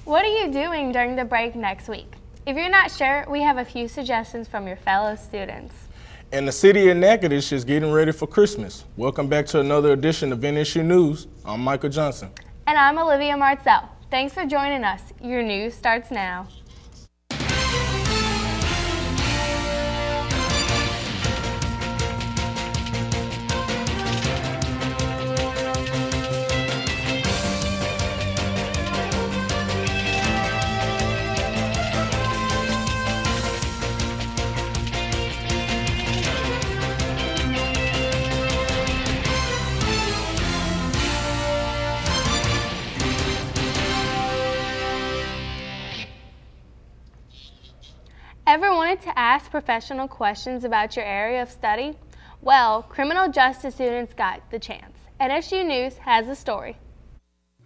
What are you doing during the break next week? If you're not sure, we have a few suggestions from your fellow students. And the city of Natchitoches is getting ready for Christmas. Welcome back to another edition of NSU News. I'm Michael Johnson. And I'm Olivia Martzell. Thanks for joining us. Your news starts now. Ever wanted to ask professional questions about your area of study? Well, criminal justice students got the chance. NSU News has a story.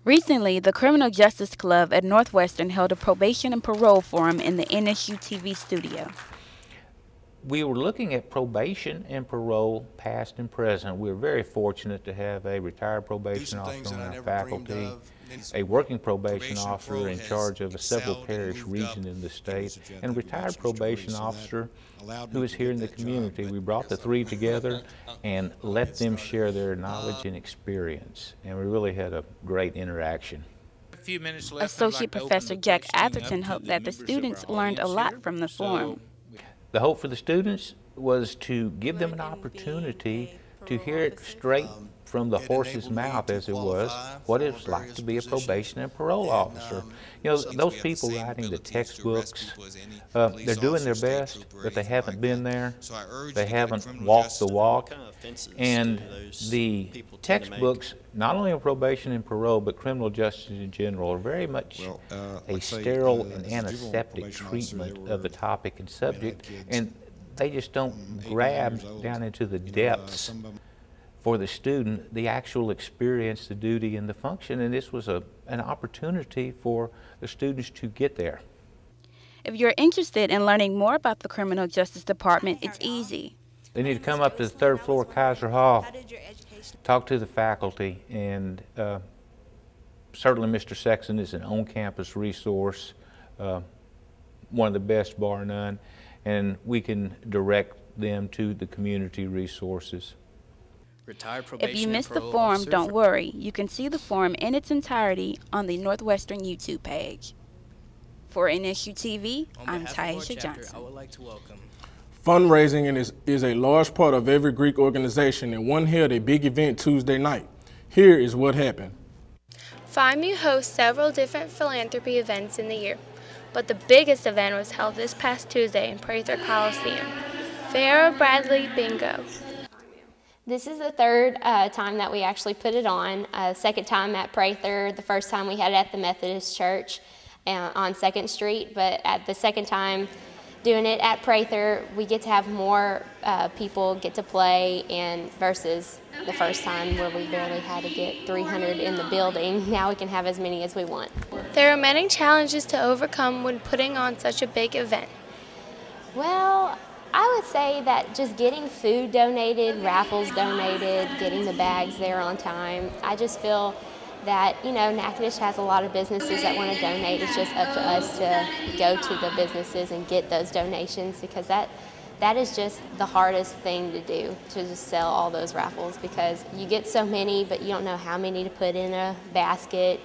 Recently, the Criminal Justice Club at Northwestern held a probation and parole forum in the NSU TV studio. We were looking at probation and parole, past and present. We were very fortunate to have a retired probation officer on our faculty, a working probation officer in charge of a several parish region in the state, and a retired probation officer who is here in the community. We brought the three together and let them share their knowledge and experience, and we really had a great interaction. Associate Professor Jack Atherton hoped that the students learned a lot from the forum. The hope for the students was to give them an opportunity to hear it straight from the horse's mouth, as it was, what it's like to be a probation and parole officer. You know, those people writing the textbooks, they're doing their best, but they haven't been there. They haven't walked the walk. And the textbooks, not only on probation and parole, but criminal justice in general, are very much a sterile and antiseptic treatment of the topic and subject, and they just don't grab down into the depths for the student, the actual experience, the duty, and the function. And this was an opportunity for the students to get there. If you're interested in learning more about the Criminal Justice Department, it's easy. They need to come up to the third floor of Kaiser Hall, talk to the faculty, and certainly Mr. Sexton is an on-campus resource, one of the best bar none, and we can direct them to the community resources. If you missed the forum, don't worry. You can see the forum in its entirety on the Northwestern YouTube page. For NSU TV, I'm Taisha Johnson. Fundraising is a large part of every Greek organization, and one held a big event Tuesday night. Here is what happened. FIMU hosts several different philanthropy events in the year, but the biggest event was held this past Tuesday in Prather Coliseum. Vera Bradley Bingo. This is the third time that we actually put it on. Second time at Prather, the first time we had it at the Methodist Church on 2nd Street, but at the second time doing it at Prather, we get to have more people get to play, and versus the first time where we barely had to get 300 in the building. Now we can have as many as we want. There are many challenges to overcome when putting on such a big event. Well, I would say that just getting food donated, raffles donated, getting the bags there on time. I just feel that, you know, Natchitoches has a lot of businesses that want to donate. It's just up to us to go to the businesses and get those donations, because that is just the hardest thing to do, to just sell all those raffles, because you get so many, but you don't know how many to put in a basket.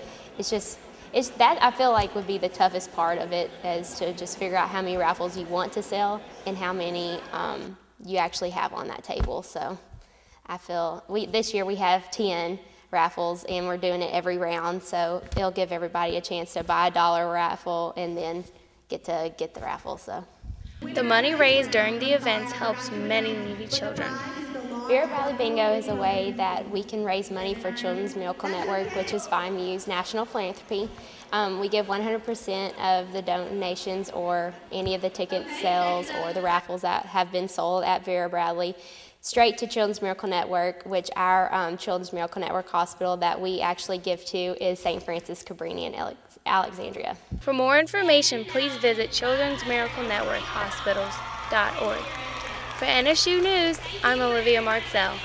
It's that I feel like would be the toughest part of it, is to just figure out how many raffles you want to sell and how many you actually have on that table. So I feel this year we have 10 raffles, and we're doing it every round, so it'll give everybody a chance to buy a $1 raffle and then get the raffle. So the money raised during the events helps many needy children. Vera Bradley Bingo is a way that we can raise money for Children's Miracle Network, which is FIMU's national philanthropy. We give 100% of the donations or any of the ticket sales or the raffles that have been sold at Vera Bradley straight to Children's Miracle Network, which our Children's Miracle Network hospital that we actually give to is St. Francis Cabrini in Alexandria. For more information, please visit childrensmiraclenetworkhospitals.org. For NSU News, I'm Olivia Martzell.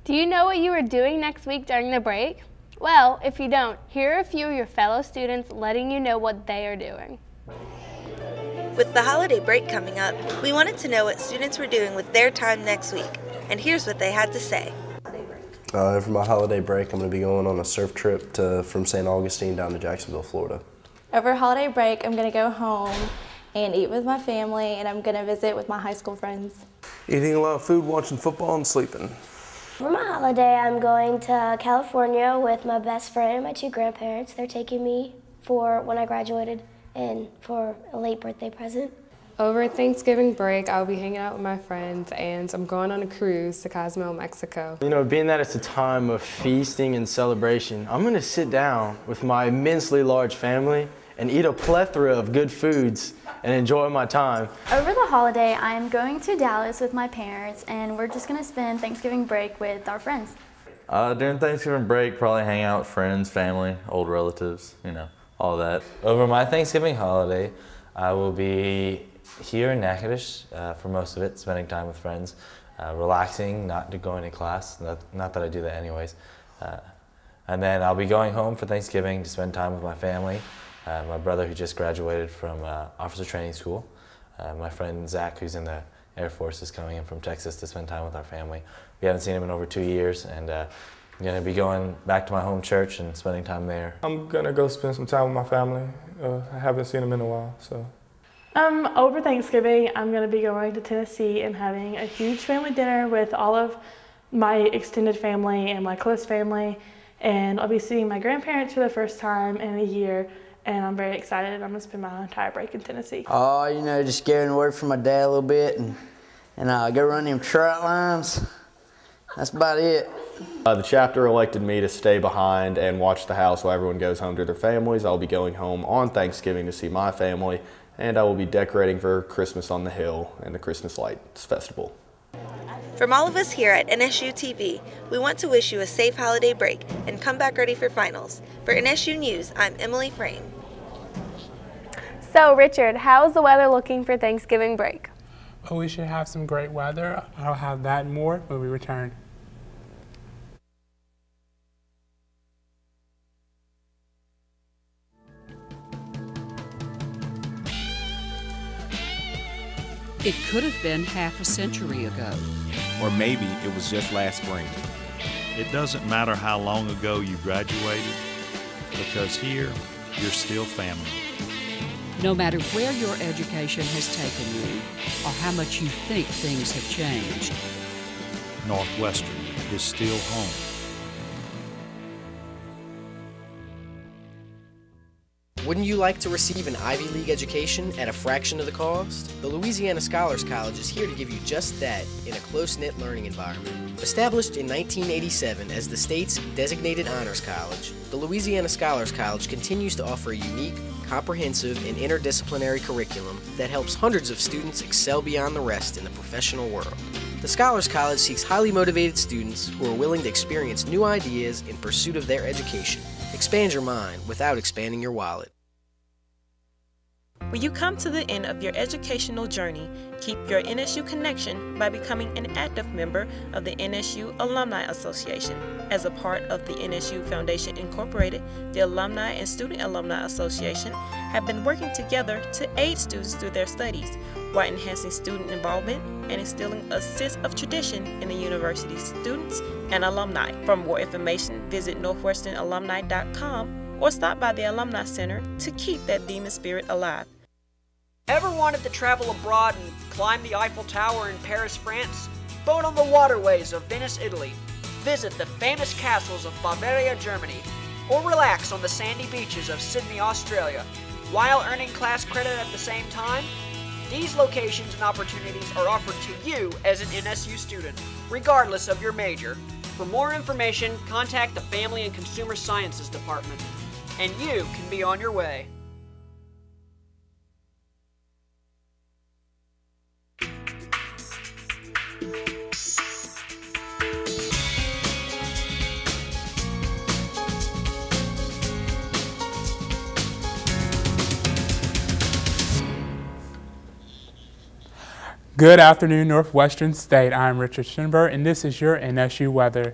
Do you know what you are doing next week during the break? Well, if you don't, here are a few of your fellow students letting you know what they are doing. With the holiday break coming up, we wanted to know what students were doing with their time next week, and here's what they had to say. For my holiday break, I'm going to be going on a surf trip from St. Augustine down to Jacksonville, Florida. Over holiday break, I'm going to go home and eat with my family, and I'm going to visit with my high school friends. Eating a lot of food, watching football, and sleeping. For my holiday, I'm going to California with my best friend and my two grandparents. They're taking me for when I graduated and for a late birthday present. Over Thanksgiving break, I'll be hanging out with my friends, and I'm going on a cruise to Cozumel, Mexico. You know, being that it's a time of feasting and celebration, I'm going to sit down with my immensely large family and eat a plethora of good foods and enjoy my time. Over the holiday, I'm going to Dallas with my parents, and we're just going to spend Thanksgiving break with our friends. During Thanksgiving break, probably hang out with friends, family, old relatives, you know, all that. Over my Thanksgiving holiday, I will be here in Natchitoches for most of it, spending time with friends, relaxing, not going to class, not that I do that anyways. And then I'll be going home for Thanksgiving to spend time with my family, my brother who just graduated from officer training school, my friend Zach who's in the Air Force is coming in from Texas to spend time with our family. We haven't seen him in over 2 years, and I'm going to be going back to my home church and spending time there. I'm going to go spend some time with my family. I haven't seen them in a while, so. Over Thanksgiving, I'm going to be going to Tennessee and having a huge family dinner with all of my extended family and my close family, and I'll be seeing my grandparents for the first time in a year, and I'm very excited. I'm going to spend my entire break in Tennessee. Oh, you know, just getting away from my dad a little bit and go run them trout lines. That's about it. The chapter elected me to stay behind and watch the house while everyone goes home to their families. I'll be going home on Thanksgiving to see my family, and I will be decorating for Christmas on the Hill and the Christmas Lights Festival. From all of us here at NSU TV, we want to wish you a safe holiday break and come back ready for finals. For NSU News, I'm Emily Frame. So, Richard, how's the weather looking for Thanksgiving break? Well, we should have some great weather. I'll have that and more when we return. It could have been half a century ago. Or maybe it was just last spring. It doesn't matter how long ago you graduated, because here, you're still family. No matter where your education has taken you, or how much you think things have changed, Northwestern is still home. Wouldn't you like to receive an Ivy League education at a fraction of the cost? The Louisiana Scholars College is here to give you just that in a close-knit learning environment. Established in 1987 as the state's designated honors college, the Louisiana Scholars College continues to offer a unique, comprehensive, and interdisciplinary curriculum that helps hundreds of students excel beyond the rest in the professional world. The Scholars College seeks highly motivated students who are willing to experience new ideas in pursuit of their education. Expand your mind without expanding your wallet. When you come to the end of your educational journey, keep your NSU connection by becoming an active member of the NSU Alumni Association. As a part of the NSU Foundation Incorporated, the Alumni and Student Alumni Association have been working together to aid students through their studies while enhancing student involvement and instilling a sense of tradition in the university's students and alumni. For more information, visit northwesternalumni.com or stop by the Alumni Center to keep that demon spirit alive. Ever wanted to travel abroad and climb the Eiffel Tower in Paris, France? Boat on the waterways of Venice, Italy. Visit the famous castles of Bavaria, Germany. Or relax on the sandy beaches of Sydney, Australia, while earning class credit at the same time? These locations and opportunities are offered to you as an NSU student, regardless of your major. For more information, contact the Family and Consumer Sciences Department, and you can be on your way. Good afternoon, Northwestern State. I'm Richard Schinberg, and this is your NSU weather.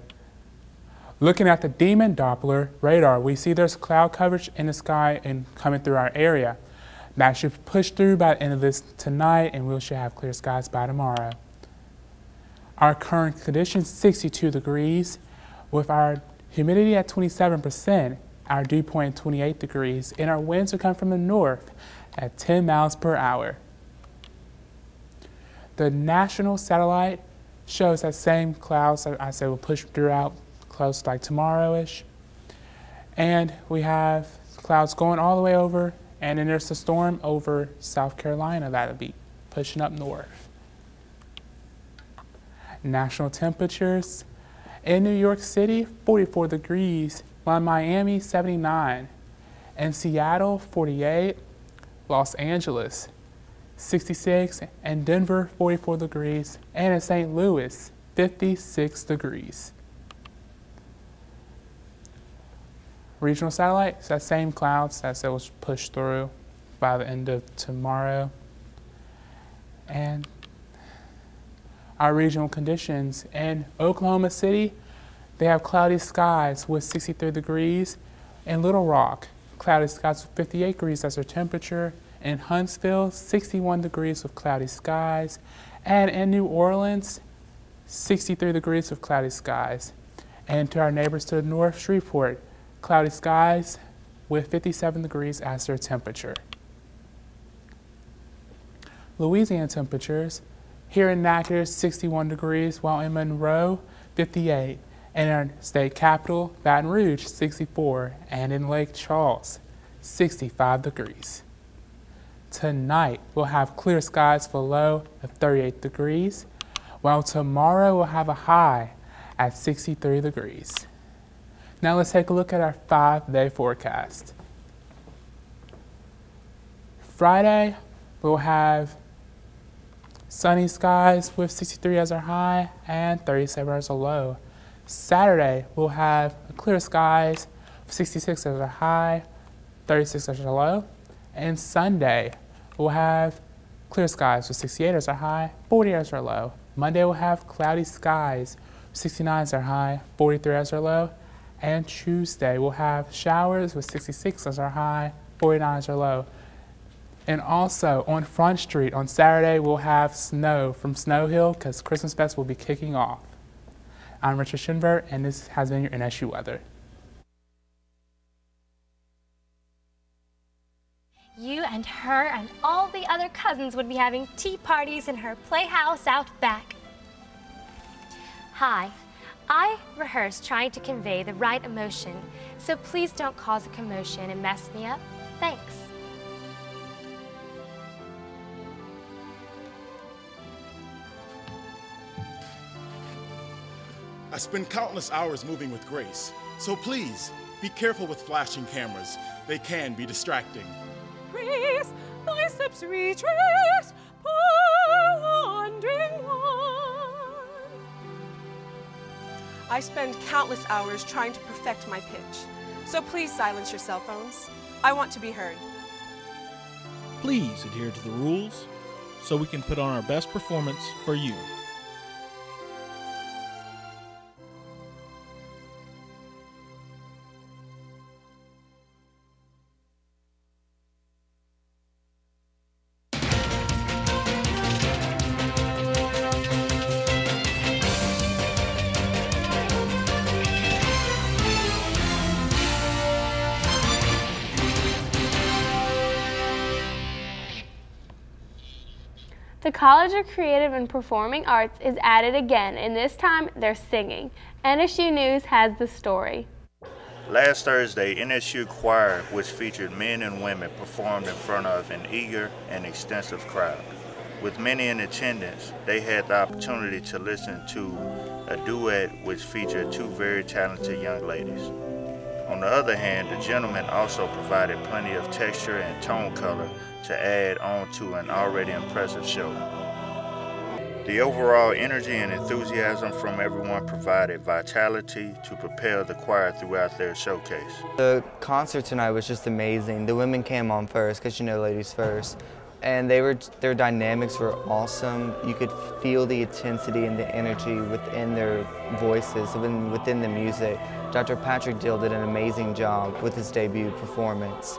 Looking at the Demon Doppler radar, we see there's cloud coverage in the sky and coming through our area. That should push through by the end of this tonight, and we should have clear skies by tomorrow. Our current conditions, 62 degrees, with our humidity at 27%, our dew point 28 degrees, and our winds are coming from the north at 10 miles per hour. The national satellite shows that same clouds that I said will push throughout close like tomorrow-ish. And we have clouds going all the way over, and then there's a storm over South Carolina that'll be pushing up north. National temperatures in New York City, 44 degrees, while in Miami, 79, in Seattle, 48, Los Angeles, 66, and Denver, 44 degrees, and in St. Louis, 56 degrees. Regional satellites, that same clouds that will push through by the end of tomorrow. And our regional conditions in Oklahoma City, they have cloudy skies with 63 degrees. In Little Rock, cloudy skies with 58 degrees as their temperature. In Huntsville, 61 degrees with cloudy skies. And in New Orleans, 63 degrees with cloudy skies. And to our neighbors to the north, Shreveport, cloudy skies with 57 degrees as their temperature. Louisiana temperatures, here in Natchitoches, 61 degrees, while in Monroe, 58. And in our state capital, Baton Rouge, 64. And in Lake Charles, 65 degrees. Tonight, we'll have clear skies for a low of 38 degrees, while tomorrow we'll have a high at 63 degrees. Now let's take a look at our 5-day forecast. Friday, we'll have sunny skies with 63 as our high and 37 as a low. Saturday, we'll have clear skies, 66 as our high, 36 as our low. And Sunday, we'll have clear skies with 68 as our high, 40 as our low. Monday, we'll have cloudy skies, 69 as our high, 43 as our low. And Tuesday, we'll have showers with 66 as our high, 49 as our low. And also on Front Street on Saturday, we'll have snow from Snow Hill because Christmas Fest will be kicking off. I'm Richard Schinberg, and this has been your NSU weather. You and her and all the other cousins would be having tea parties in her playhouse out back. Hi, I rehearsed trying to convey the right emotion, so please don't cause a commotion and mess me up. Thanks. I spend countless hours moving with grace, so please be careful with flashing cameras. They can be distracting. Grace, biceps retrace, poor wandering one. I spend countless hours trying to perfect my pitch, so please silence your cell phones. I want to be heard. Please adhere to the rules so we can put on our best performance for you. The College of Creative and Performing Arts is added again, and this time they're singing. NSU News has the story. Last Thursday, NSU Choir, which featured men and women, performed in front of an eager and extensive crowd. With many in attendance, they had the opportunity to listen to a duet which featured two very talented young ladies. On the other hand, the gentlemen also provided plenty of texture and tone color to add on to an already impressive show. The overall energy and enthusiasm from everyone provided vitality to propel the choir throughout their showcase. The concert tonight was just amazing. The women came on first, because you know ladies first. and their dynamics were awesome. You could feel the intensity and the energy within their voices, within the music. Dr. Patrick Dill did an amazing job with his debut performance.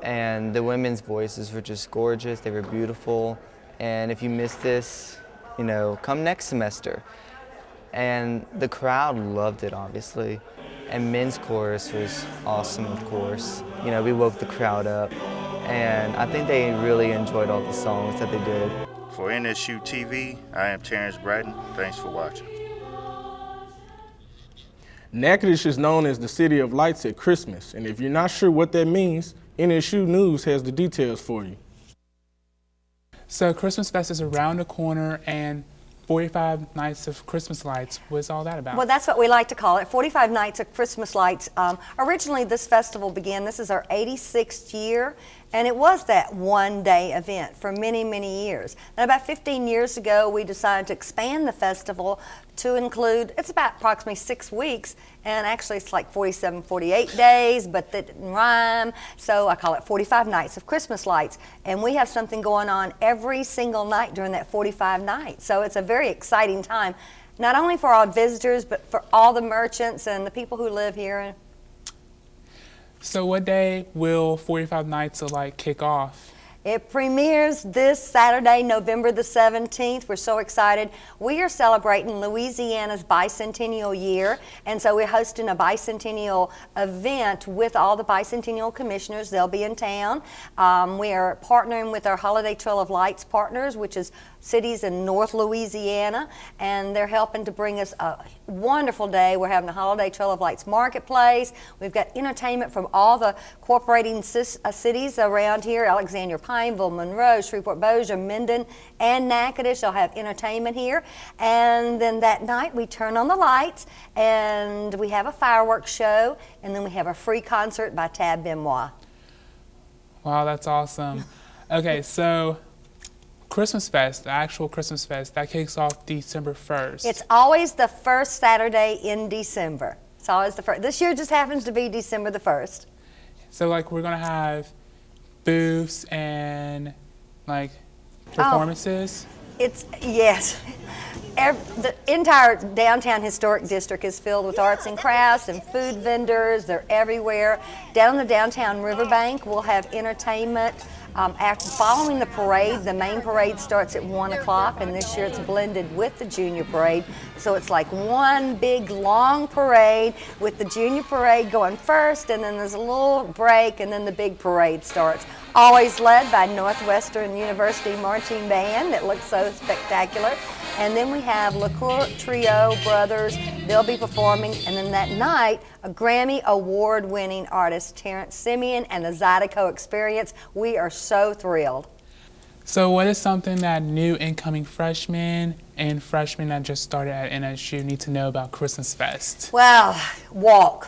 And the women's voices were just gorgeous, they were beautiful. And if you missed this, you know, come next semester. And the crowd loved it, obviously. And men's chorus was awesome, of course. You know, we woke the crowd up. And I think they really enjoyed all the songs that they did. For NSU TV, I am Terrence Bratton. Thanks for watching. Natchitoches is known as the City of Lights at Christmas, and if you're not sure what that means, NSU News has the details for you. So Christmas Fest is around the corner, and 45 Nights of Christmas Lights. What's all that about? Well, that's what we like to call it, 45 Nights of Christmas Lights. Originally, this festival began, this is our 86th year, and it was that one-day event for many, many years. And about 15 years ago, we decided to expand the festival to include, it's about approximately 6 weeks, and actually it's like 47, 48 days, but that didn't rhyme, so I call it 45 Nights of Christmas Lights. And we have something going on every single night during that 45 nights, so it's a very exciting time, not only for our visitors, but for all the merchants and the people who live here. So what day will 45 Nights of Light kick off? It premieres this Saturday, November the 17th. We're so excited. We are celebrating Louisiana's bicentennial year, and so we're hosting a bicentennial event with all the bicentennial commissioners. They'll be in town. We are partnering with our Holiday Trail of Lights partners, which is cities in North Louisiana, and they're helping to bring us a wonderful day. We're having a Holiday Trail of Lights marketplace. We've got entertainment from all the cooperating cities around here, Alexandria, Pineville, Monroe, Shreveport, Bossier, Minden, and Natchitoches. They'll have entertainment here. And then that night we turn on the lights and we have a fireworks show, and then we have a free concert by Tab Benoit. Wow, that's awesome. Okay, so Christmas Fest, the actual Christmas Fest, that kicks off December 1st. It's always the first Saturday in December. It's always the first. This year just happens to be December the 1st. So like we're gonna have booths and like performances? Yes. The entire downtown historic district is filled with arts and crafts and food vendors. They're everywhere. Down the downtown riverbank, we'll have entertainment. Following the parade, the main parade starts at 1 o'clock, and this year it's blended with the junior parade. So it's like one big long parade with the junior parade going first, and then there's a little break, and then the big parade starts. Always led by Northwestern University Marching Band that looks so spectacular. And then we have LaCour Trio Brothers. They'll be performing. And then that night, a Grammy Award-winning artist, Terrence Simeon, and the Zydeco Experience. We are so thrilled. So what is something that new incoming freshmen and freshmen that just started at NSU need to know about Christmas Fest? Well, walk.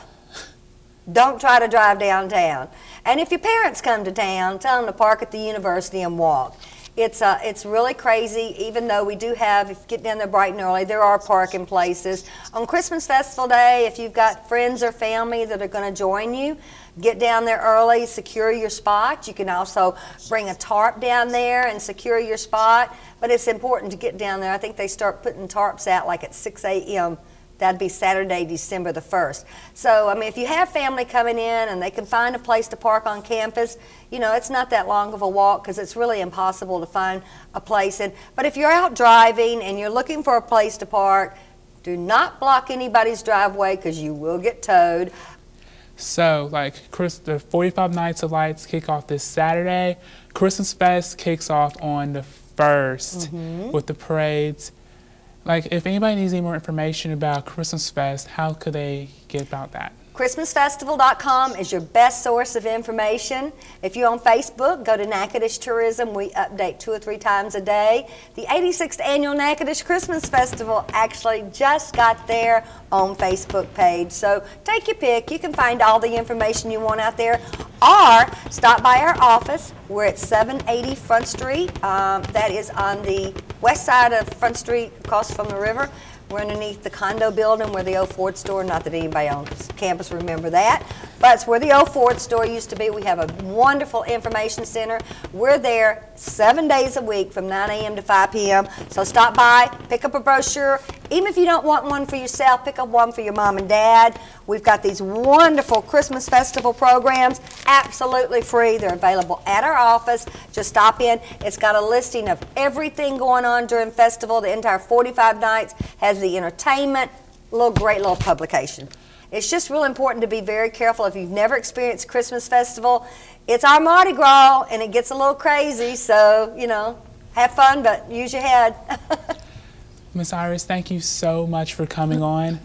Don't try to drive downtown. And if your parents come to town, tell them to park at the university and walk. It's really crazy, even though we do have, if you get down there bright and early, there are parking places. On Christmas Festival Day, if you've got friends or family that are going to join you, get down there early, secure your spot. You can also bring a tarp down there and secure your spot, but it's important to get down there. I think they start putting tarps out like at 6 a.m. That'd be Saturday, December the 1st. So, I mean, if you have family coming in and they can find a place to park on campus, you know, it's not that long of a walk because it's really impossible to find a place. But if you're out driving and you're looking for a place to park, do not block anybody's driveway because you will get towed. So, like, the 45 Nights of Lights kick off this Saturday. Christmas Fest kicks off on the 1st with the parades. Like, if anybody needs any more information about Christmas Fest, how could they get about that? ChristmasFestival.com is your best source of information. If you're on Facebook, go to Natchitoches Tourism. We update 2 or 3 times a day. The 86th Annual Natchitoches Christmas Festival actually just got their own Facebook page. So take your pick. You can find all the information you want out there, or stop by our office We're at 780 Front Street. That is on the west side of Front Street, across from the river. We're underneath the condo building where the old Ford store, not that anybody on campus remember that, but it's where the old Ford store used to be. We have a wonderful information center. We're there 7 days a week from 9 a.m. to 5 p.m. So stop by, pick up a brochure. Even if you don't want one for yourself, pick up one for your mom and dad. We've got these wonderful Christmas festival programs, absolutely free. They're available at our office. Just stop in. It's got a listing of everything going on during festival. The entire 45 nights has the entertainment, great little publication. It's just real important to be very careful. If you've never experienced Christmas festival, it's our Mardi Gras and it gets a little crazy, so, you know, have fun, but use your head. Miss Iris, thank you so much for coming on.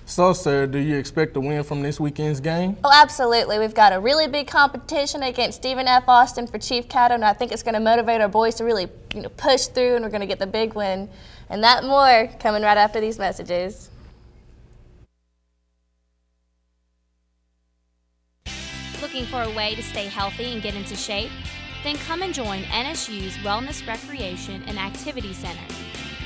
So, sir, do you expect to win from this weekend's game? Oh, absolutely. We've got a really big competition against Stephen F. Austin for Chief Caddo, and I think it's going to motivate our boys to really, push through, and we're going to get the big win. And that and more coming right after these messages. Looking for a way to stay healthy and get into shape? Then come and join NSU's Wellness, Recreation, and Activity Center.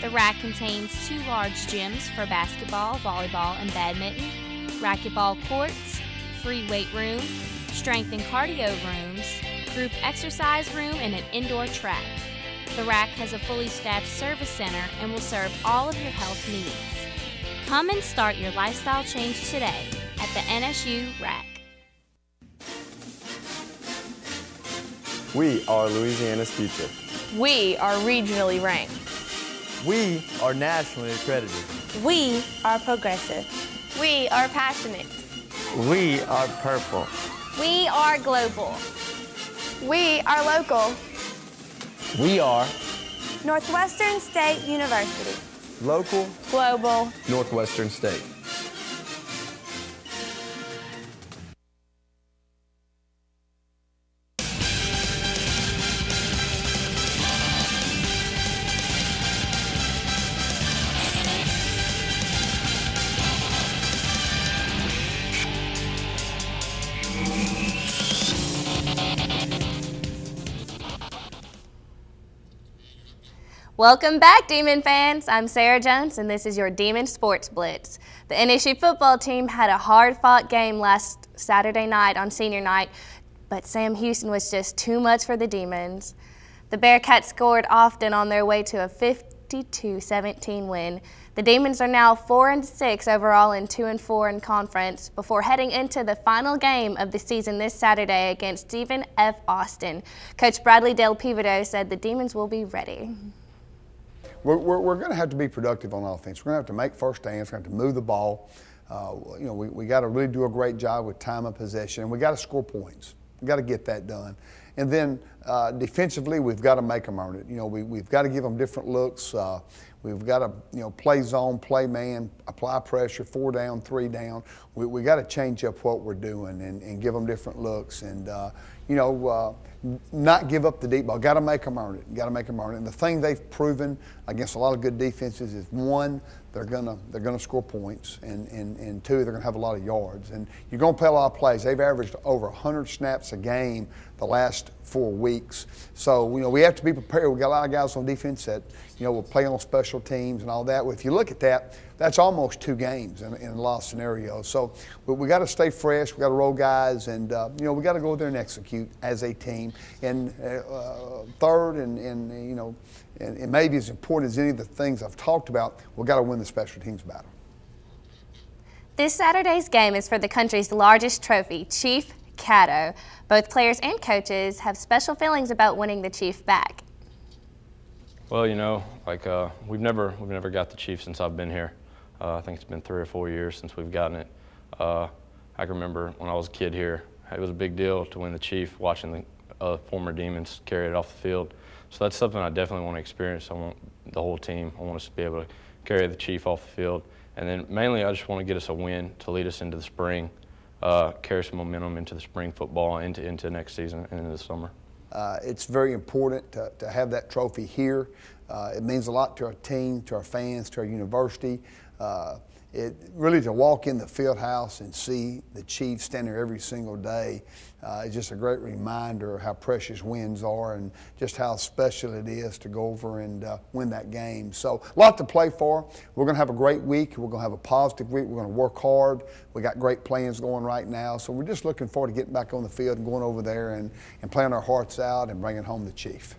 The RAC contains 2 large gyms for basketball, volleyball, and badminton, racquetball courts, free weight room, strength and cardio rooms, group exercise room, and an indoor track. The RAC has a fully staffed service center and will serve all of your health needs. Come and start your lifestyle change today at the NSU RAC. We are Louisiana's future. We are regionally ranked. We are nationally accredited. We are progressive. We are passionate. We are purple. We are global. We are local. We are Northwestern State University. Local. Global. Northwestern State. Welcome back, Demon fans. I'm Sarah Jones, and this is your Demon Sports Blitz. The NSU football team had a hard-fought game last Saturday night on senior night, but Sam Houston was just too much for the Demons. The Bearcats scored often on their way to a 52-17 win. The Demons are now 4-6 overall and 2-4 in conference before heading into the final game of the season this Saturday against Stephen F. Austin. Coach Bradley Del Pivoto said the Demons will be ready. We're going to have to be productive on offense. We're going to have to make first downs. We're going to have to move the ball. We got to really do a great job with time of possession. We got to score points. We got to get that done. And then defensively, we've got to make them earn it. We've got to give them different looks. We've got to play zone, play man, apply pressure, 4 down, 3 down. We got to change up what we're doing and give them different looks and not give up the deep ball. Got to make them earn it. Got to make them earn it. And the thing they've proven against a lot of good defenses is, 1, they're gonna score points, and 2, they're gonna have a lot of yards. And you're gonna play a lot of plays. They've averaged over 100 snaps a game the last 4 weeks. So we have to be prepared. We got a lot of guys on defense that will play on special teams and all that. Well, if you look at that, that's almost 2 games in a lot of scenarios. So we got to stay fresh. We got to roll guys, and we got to go there and execute as a team. And third, and maybe as important as any of the things I've talked about, we've got to win the special teams battle. This Saturday's game is for the country's largest trophy, Chief Caddo. Both players and coaches have special feelings about winning the Chief back. Well, we've never got the Chief since I've been here. I think it's been 3 or 4 years since we've gotten it. I can remember when I was a kid here, it was a big deal to win the Chief, watching the former Demons carry it off the field. So that's something I definitely want to experience. I want the whole team. I want us to be able to carry the Chief off the field. And then mainly I just want to get us a win to lead us into the spring, carry some momentum into the spring football, into next season and into the summer. It's very important to have that trophy here. It means a lot to our team, to our fans, to our university. Really to walk in the field house and see the Chiefs stand there every single day is just a great reminder of how precious wins are and just how special it is to go over and win that game. So a lot to play for. We're going to have a great week. We're going to have a positive week. We're going to work hard. We got great plans going right now. So we're just looking forward to getting back on the field and going over there and playing our hearts out and bringing home the Chief.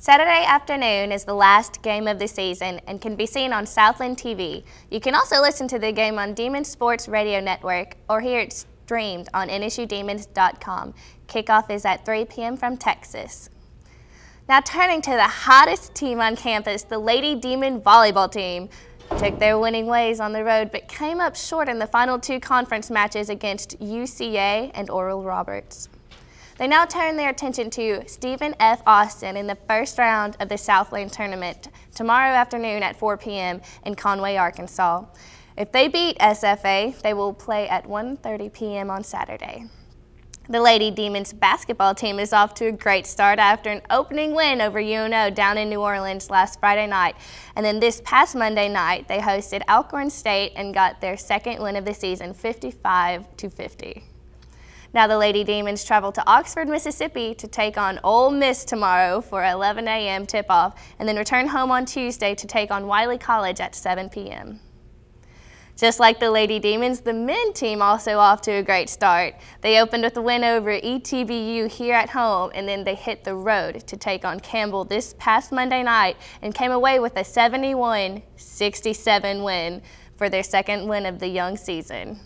Saturday afternoon is the last game of the season and can be seen on Southland TV. You can also listen to the game on Demon Sports Radio Network or hear it streamed on nsudemons.com. Kickoff is at 3 p.m. from Texas. Now turning to the hottest team on campus, the Lady Demon volleyball team took their winning ways on the road but came up short in the final 2 conference matches against UCA and Oral Roberts. They now turn their attention to Stephen F. Austin in the first round of the Southland tournament tomorrow afternoon at 4 p.m. in Conway, Arkansas. If they beat SFA, they will play at 1:30 p.m. on Saturday. The Lady Demons basketball team is off to a great start after an opening win over UNO down in New Orleans last Friday night. And then this past Monday night, they hosted Alcorn State and got their second win of the season, 55-50. Now the Lady Demons travel to Oxford, Mississippi to take on Ole Miss tomorrow for 11 a.m. tip-off and then return home on Tuesday to take on Wiley College at 7 p.m. Just like the Lady Demons, the men team also off to a great start. They opened with a win over ETBU here at home and then they hit the road to take on Campbell this past Monday night and came away with a 71-67 win for their second win of the young season.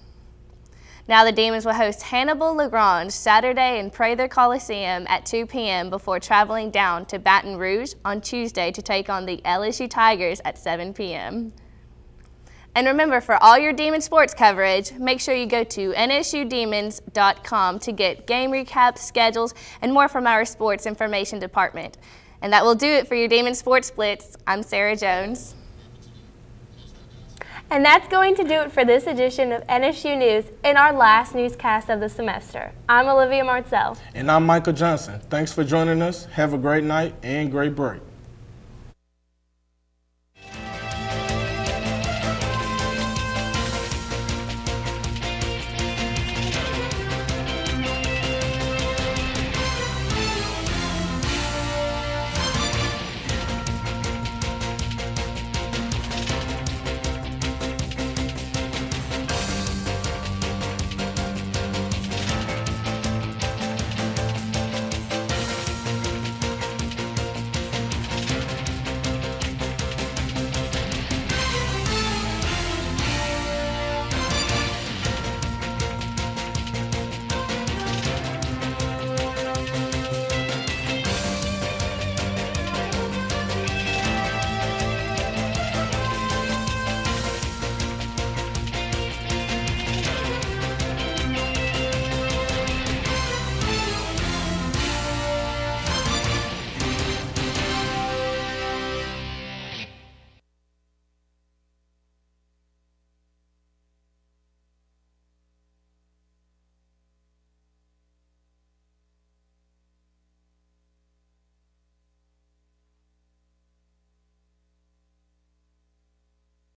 Now the Demons will host Hannibal LaGrange Saturday in Prather Coliseum at 2 p.m. before traveling down to Baton Rouge on Tuesday to take on the LSU Tigers at 7 p.m. And remember, for all your Demon sports coverage, make sure you go to nsudemons.com to get game recaps, schedules, and more from our sports information department. And that will do it for your Demon Sports Blitz. I'm Sarah Jones. And that's going to do it for this edition of NSU News in our last newscast of the semester. I'm Olivia Martzel. And I'm Michael Johnson. Thanks for joining us. Have a great night and great break.